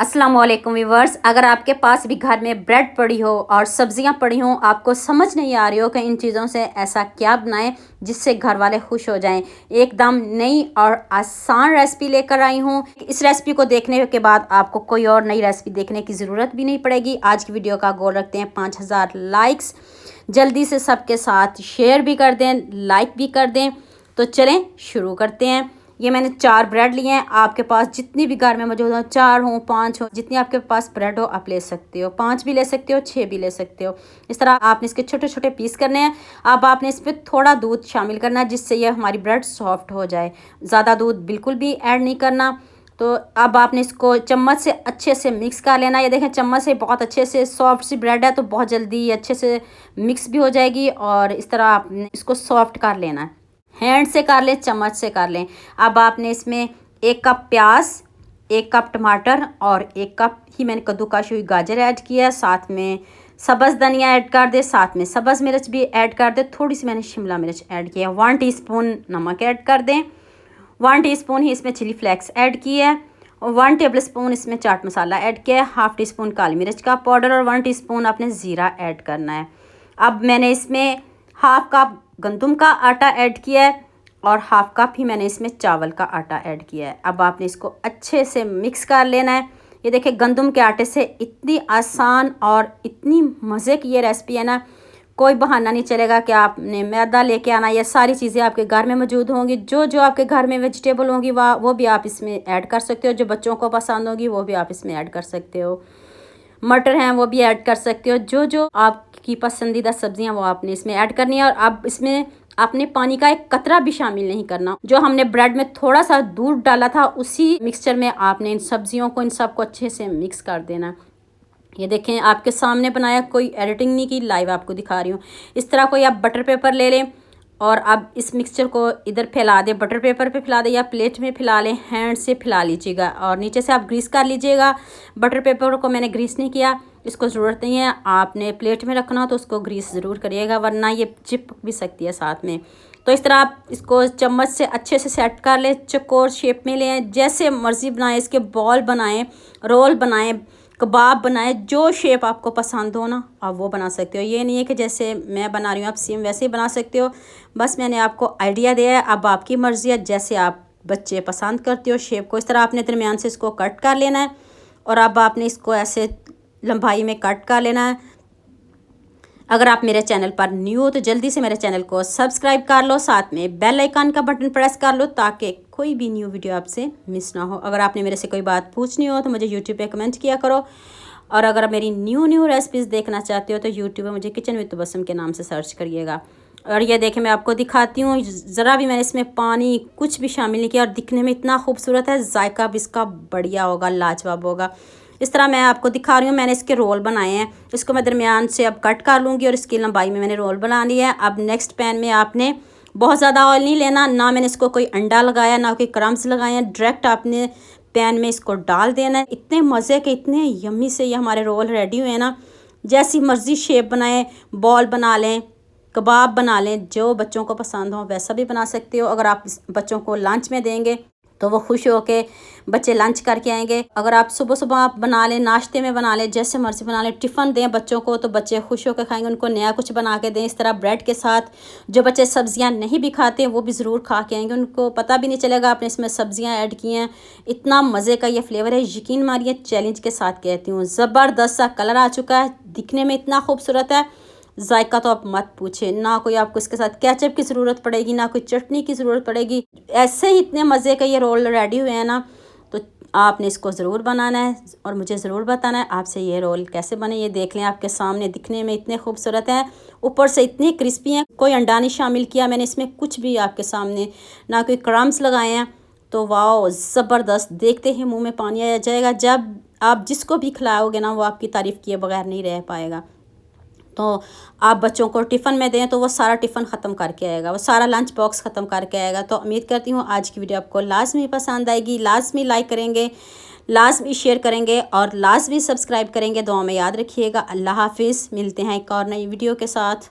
अस्सलाम वालेकुम व्यूवर्स। अगर आपके पास भी घर में ब्रेड पड़ी हो और सब्जियां पड़ी हों, आपको समझ नहीं आ रही हो कि इन चीज़ों से ऐसा क्या बनाएं जिससे घर वाले खुश हो जाएं, एकदम नई और आसान रेसिपी लेकर आई हूं। इस रेसिपी को देखने के बाद आपको कोई और नई रेसिपी देखने की ज़रूरत भी नहीं पड़ेगी। आज की वीडियो का गोल रखते हैं 5000 लाइक्स। जल्दी से सबके साथ शेयर भी कर दें, लाइक भी कर दें। तो चलें शुरू करते हैं। ये मैंने 4 ब्रेड लिए हैं। आपके पास जितनी भी घर में मौजूद हो, 4 हो 5 हो, जितनी आपके पास ब्रेड हो आप ले सकते हो। 5 भी ले सकते हो, 6 भी ले सकते हो। इस तरह आपने इसके छोटे छोटे पीस करने हैं। अब आपने इसमें थोड़ा दूध शामिल करना है जिससे ये हमारी ब्रेड सॉफ्ट हो जाए। ज़्यादा दूध बिल्कुल भी ऐड नहीं करना। तो अब आपने इसको चम्मच से अच्छे से मिक्स कर लेना। ये देखें चम्मच से बहुत अच्छे से, सॉफ्ट सी ब्रेड है तो बहुत जल्दी अच्छे से मिक्स भी हो जाएगी। और इस तरह आपने इसको सॉफ्ट कर लेना है। हैंड से कर लें, चम्मच से कर लें। अब आपने इसमें 1 कप प्याज, 1 कप टमाटर और 1 कप ही मैंने कद्दूकस हुई गाजर ऐड किया है। साथ में सब्ज़ धनिया ऐड कर दे, साथ में सब्ज़ मिर्च भी ऐड कर दे। थोड़ी सी मैंने शिमला मिर्च ऐड किया है। 1 टीस्पून नमक ऐड कर दें। 1 टीस्पून ही इसमें चिली फ्लेक्स ऐड की है और 1 टेबल स्पून इसमें चाट मसाला ऐड किया है। 1/2 टीस्पून काली मिर्च का पाउडर और 1 टीस्पून आपने ज़ीरा ऐड करना है। अब मैंने इसमें 1/2 कप गंदम का आटा ऐड किया है और 1/2 कप ही मैंने इसमें चावल का आटा ऐड किया है। अब आपने इसको अच्छे से मिक्स कर लेना है। ये देखिए गंदम के आटे से इतनी आसान और इतनी मज़े की ये रेसिपी है ना, कोई बहाना नहीं चलेगा कि आपने मैदा लेके आना। ये सारी चीज़ें आपके घर में मौजूद होंगी। जो जो आपके घर में वेजिटेबल होंगी वो भी आप इसमें ऐड कर सकते हो। जो बच्चों को पसंद होगी वो भी आप इसमें ऐड कर सकते हो। मटर हैं वो भी ऐड कर सकते हो। जो जो आपकी पसंदीदा सब्जियां वो आपने इसमें ऐड करनी है। और अब इसमें आपने पानी का एक कतरा भी शामिल नहीं करना। जो हमने ब्रेड में थोड़ा सा दूध डाला था उसी मिक्सचर में आपने इन सब्जियों को, इन सबको अच्छे से मिक्स कर देना। ये देखें आपके सामने बनाया, कोई एडिटिंग नहीं की, लाइव आपको दिखा रही हूँ। इस तरह कोई आप बटर पेपर ले लें और अब इस मिक्सचर को इधर फैला दें, बटर पेपर पे फैला दें या प्लेट में फैला लें। हैंड से फैला लीजिएगा और नीचे से आप ग्रीस कर लीजिएगा। बटर पेपर को मैंने ग्रीस नहीं किया, इसको ज़रूरत नहीं है। आपने प्लेट में रखना हो तो उसको ग्रीस ज़रूर करिएगा वरना ये चिपक भी सकती है साथ में। तो इस तरह आप इसको चम्मच से अच्छे से सेट कर लें। चौकोर शेप में लें, जैसे मर्ज़ी बनाएं, इसके बॉल बनाएं, रोल बनाएं, कबाब बनाए। जो शेप आपको पसंद हो ना आप वो बना सकते हो। ये नहीं है कि जैसे मैं बना रही हूँ आप सेम वैसे ही बना सकते हो। बस मैंने आपको आइडिया दिया है। अब आपकी मर्ज़ी है, जैसे आप बच्चे पसंद करते हो शेप को। इस तरह आपने दरमियान से इसको कट कर लेना है और अब आपने इसको ऐसे लंबाई में कट कर लेना है। अगर आप मेरे चैनल पर न्यू हो तो जल्दी से मेरे चैनल को सब्सक्राइब कर लो, साथ में बेल आइकन का बटन प्रेस कर लो ताकि कोई भी न्यू वीडियो आपसे मिस ना हो। अगर आपने मेरे से कोई बात पूछनी हो तो मुझे यूट्यूब पे कमेंट किया करो। और अगर आप मेरी न्यू रेसिपीज़ देखना चाहते हो तो यूट्यूब पे मुझे किचन विद तबस्सुम के नाम से सर्च करिएगा। और ये देखें मैं आपको दिखाती हूँ, ज़रा भी मैंने इसमें पानी कुछ भी शामिल नहीं किया और दिखने में इतना खूबसूरत है। जायका भी इसका बढ़िया होगा, लाजवाब होगा। इस तरह मैं आपको दिखा रही हूँ। मैंने इसके रोल बनाए हैं। इसको मैं दरमियान से अब कट कर लूँगी और इसकी लंबाई में मैंने रोल बना लिया है। अब नेक्स्ट पैन में आपने बहुत ज़्यादा ऑयल नहीं लेना, ना मैंने इसको कोई अंडा लगाया ना कोई क्रम्स लगाए हैं। डायरेक्ट आपने पैन में इसको डाल देना है। इतने मज़े के, इतने यम्मी से ये हमारे रोल रेडी हुए हैं ना। जैसी मर्ज़ी शेप बनाएं, बॉल बना लें, कबाब बना लें, जो बच्चों को पसंद हो वैसा भी बना सकते हो। अगर आप बच्चों को लंच में देंगे तो वो खुश हो के बच्चे लंच करके आएंगे। अगर आप सुबह सुबह आप बना लें, नाश्ते में बना लें, जैसे मर्ज़ी बना लें, टिफ़न दें बच्चों को तो बच्चे खुश होकर खाएंगे। उनको नया कुछ बना के दें। इस तरह ब्रेड के साथ जो बच्चे सब्ज़ियां नहीं भी खाते वो भी ज़रूर खा के आएंगे। उनको पता भी नहीं चलेगा आपने इसमें सब्ज़ियां ऐड की हैं। इतना मज़े का ये फ्लेवर है, यकीन मानिए चैलेंज के साथ कहती हूँ। ज़बरदस्त सा कलर आ चुका है, दिखने में इतना खूबसूरत है। जायका तो आप मत पूछे, ना कोई आपको इसके साथ केचप की ज़रूरत पड़ेगी ना कोई चटनी की ज़रूरत पड़ेगी। ऐसे ही इतने मज़े के ये रोल रेडी हुए हैं ना, तो आपने इसको ज़रूर बनाना है और मुझे ज़रूर बताना है आपसे ये रोल कैसे बने। ये देख लें आपके सामने, दिखने में इतने खूबसूरत हैं, ऊपर से इतने क्रिस्पी हैं। कोई अंडा नहीं शामिल किया मैंने इसमें, कुछ भी आपके सामने, ना कोई क्रम्स लगाए हैं। तो वाह ज़बरदस्त, देखते ही मुँह में पानी आ जाएगा। जब आप जिसको भी खिलाओगे ना वो आपकी तारीफ़ किए बगैर नहीं रह पाएगा। तो आप बच्चों को टिफ़िन में दें तो वो सारा टिफ़िन ख़त्म करके आएगा, वो सारा लंच बॉक्स ख़त्म करके आएगा। तो उम्मीद करती हूँ आज की वीडियो आपको लाज़मी पसंद आएगी। लाज़मी लाइक करेंगे, लाज़मी शेयर करेंगे और लाज़मी सब्सक्राइब करेंगे। दुआ में याद रखिएगा। अल्लाह हाफिज़। मिलते हैं एक और नई वीडियो के साथ।